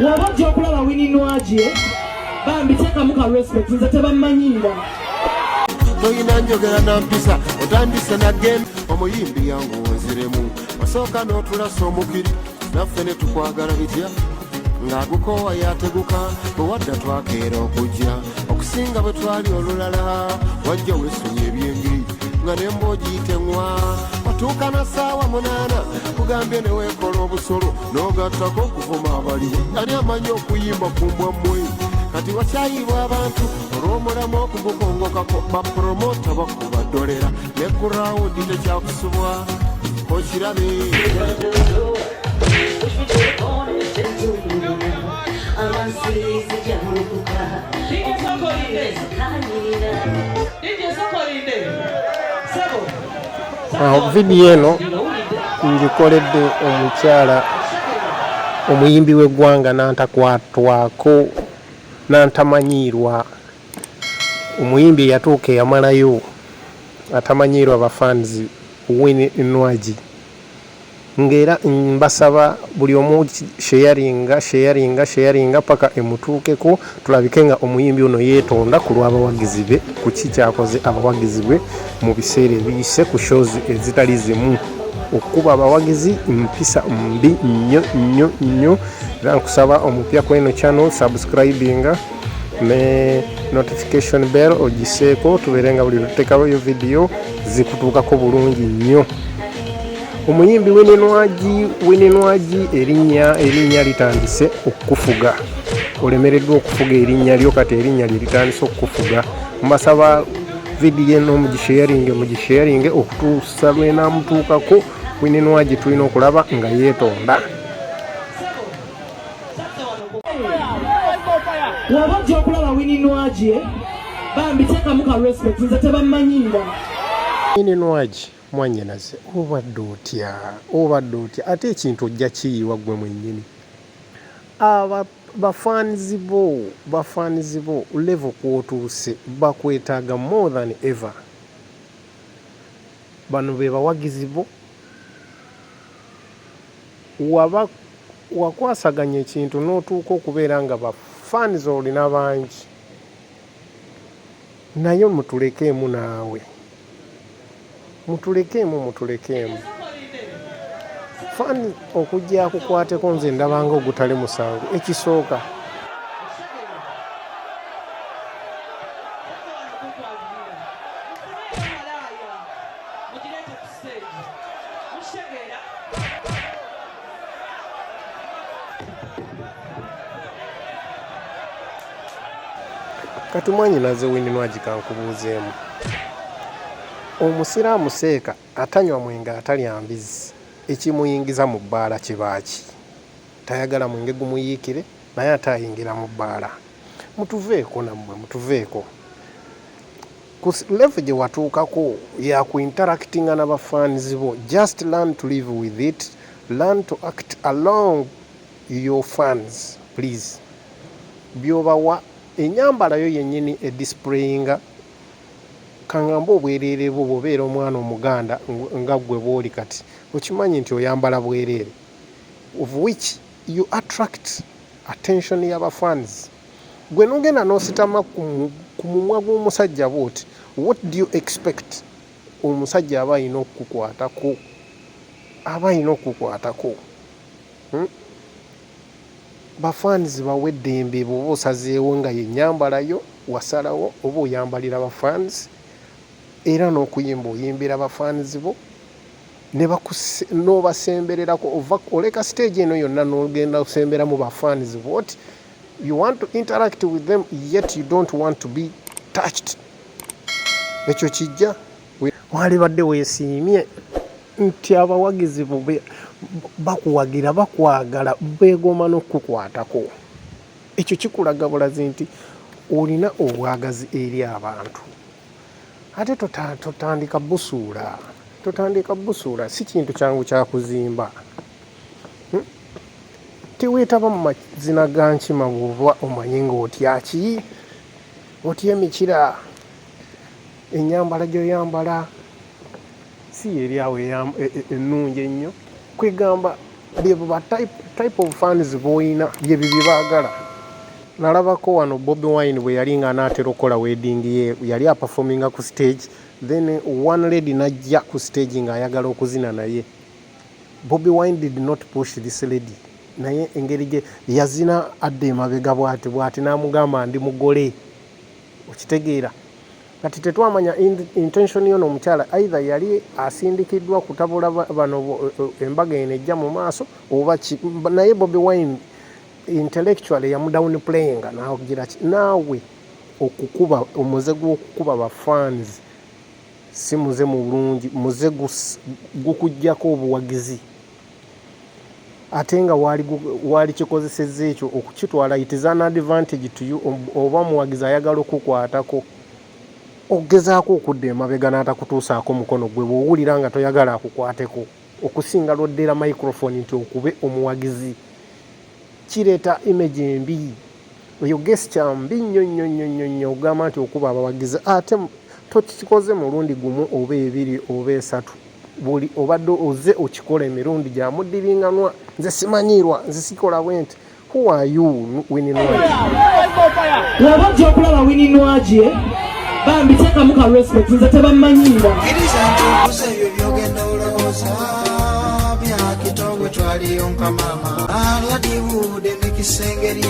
wabajja okulaba Winnie NWAGI bambi teekamu ka respect nze tebammanyiira toyina njogera na mpisa otandise nagenda omuyimbi yangu weziremu wasooka n'otulasa omukiri naffe ne tukwagala bitya ng'agukowa yateguka bwe wadda twakeera okujja okusinga bwe twali olulala wajja weesonye ebyengiri nga n'emboogi teŋwa watuuka na ssaawa 8 kugambye ne weekola obusolo n'ogattako okuvuma abaliwo yali amanyi okuyimba ku mbwa mmwe kati wakyayibwa abantu olw'omulamu okugukongokako bapromota bakubadolera ne gurawundi tekyakusubwa okirabe Vidiyo eno ngikoledde omukyala omuyimbi w'eggwanga n'antakwatwako n'antamanyiirwa omuyimbi yatuuka eyamalayo atamanyiirwa bafanzi Winnie NWAGI ng'era mbasaba buli omu sharinga paka emutuukeko tulabike nga omuyimbi ono yeetonda ku lw'abawagizi be ku ki kyakoze abawagizi be mu biseera ebiyise ku shows ezitali zimu okuba abawagizi mpisa mbi nnyo era nkusaba omupya kweno channel subscribinga ne notification bell ogiseeko tubeere nga buli luteekayo video zikutuukako bulungi nnyo. Omuyimbi Winnie NWAGI erinnya litandise okufuga olemereddwa okufuga erinnya lyo kati erinnya lye litandise okufuga mbasaba vidiyo eno mugisharinge okutuusa lwenamutuukako Winnie NWAGI tulina okulaba nga yeetonda. wabajja okulaba Winnie NWAGI bambi teekamu ka respect nze tebammanyiira Winnie NWAGI mwanyenaze obadde otya ate ekintu ojja kiyiwa ggwe mwennyini bafaanizi bo level kwotuuse bakwetaaga more than ever bano be bawagizi bo waba wakwasaganya ekintu n'otuuka okubeera nga bafaanizi olina bangi naye mutulekeemu naawe mutulekeemu fani okujja akukwateko nze ndabanga ogutali musango ekisooka katumwanyinaze Winnie NWAGI kankubuuzeemu omusiraamu seeka atanywa mwenge atalya mbizi ekimuyingiza mu bbaala kibaaki tayagala mwenge gumuyiikire naye atayingira mu bbaala mutuveeko nammwe mutuveeko ku level gye watuukako yakuinteractinga n'abafaanizi bo just learn to live with it learn to act along your fans please byobawa enyambala yo yennyini edisplayinga kangamba obwereere bwo bw'obeera omwana omuganda nga ggwe bw'oli kati okimanyi nti oyambala bwereere of which you attract attention y'abafans gwe n'ogenda n'ositama ku mumwa gw'omusajja bw'oti what do you expect omusajja aba alina okukukwatako bafanzi bawe eddembe bw'oba osazeewo nga yennyambalayo wasalawo oba oyambalira bafanzi era n'okuyimba oyimbira bafanzi bo n'obasembererako oleka stage eno yonna n'ogenda osemberamu bafanzi bo oti you want to interact with them yet you don't want to be touched ekyo kijja walibadde weesiimye nti abawagizi bo bakuwagira bakwagala beegoma n'okukukwatako ekyo kikulaga bulazi nti olina obwagazi eri abantu ate totandika busuula si kintu kyangu kyakuzimba teweetaba mu mazina ga nkima bw'oba omanyi ng'otyaki otya emikira ennyambala gy'oyambala si eri awo ennungi ennyo kwegamba byebo ba type of fans boyina byebyo byebaagala. Nalabako wano Bobi Wine bwe yali nga anaatera okukola wedding ye yali aperforminga ku stage, then one lady najja ku stage ng'ayagala okuzina naye. Bobi Wine did not push this lady. Naye engeri gye yazina adde emabega bwati n'amugamba ndi mugole. Okitegeera. Kati tetwamanya intention yono omukyala either yali asindikiddwa kutabula bano embaga eno ejja mu maaso oba naye Bobi Wine intellectually yamudown playing nagira naawe okukuba omuze gw'okukuba ba fans si muze mu bulungi muze gukujjako obuwagizi ate nga wali kikozesezza ekyo okukitwala it is an advantage to you oba muwagizi ayagala okukwatako ogezaako okudda emabega n'atakutuusaako mukono gwe bw'owulira nga toyagala akukwateko okusinga lwoddera microphone nti okube omuwagizi kireeta image embi eyo gesture mbi nnyo ogamba nti okuba abawagizi ate tokikoze mulundi gumu oba ebiri oba esatu buli obadde oze okikola emirundi gyamuddiringanwa nze simanyirwa nze sikola bwenti who are you Winnie NWAGI wabajja okulaba Winnie NWAGI bambi teekamu ka respect nze tebammanyiira ebyo byogenda olowooza byakitongwe twaliyo nka maama ani yadibuude emikisengeri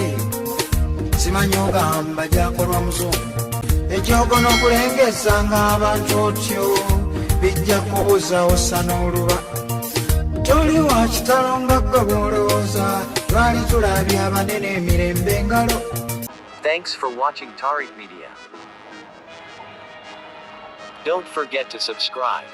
simanyi ogamba gyakolwa muzungu ekyogo n'okulengeza ng'abantu otyo bijja kubuuzawo sa n'oluba toli wa kitalo nga ggwe bw'olowooza twali tulabye abanene emirembe engalo. Thanks for watching Tariq Media. Don't forget to subscribe.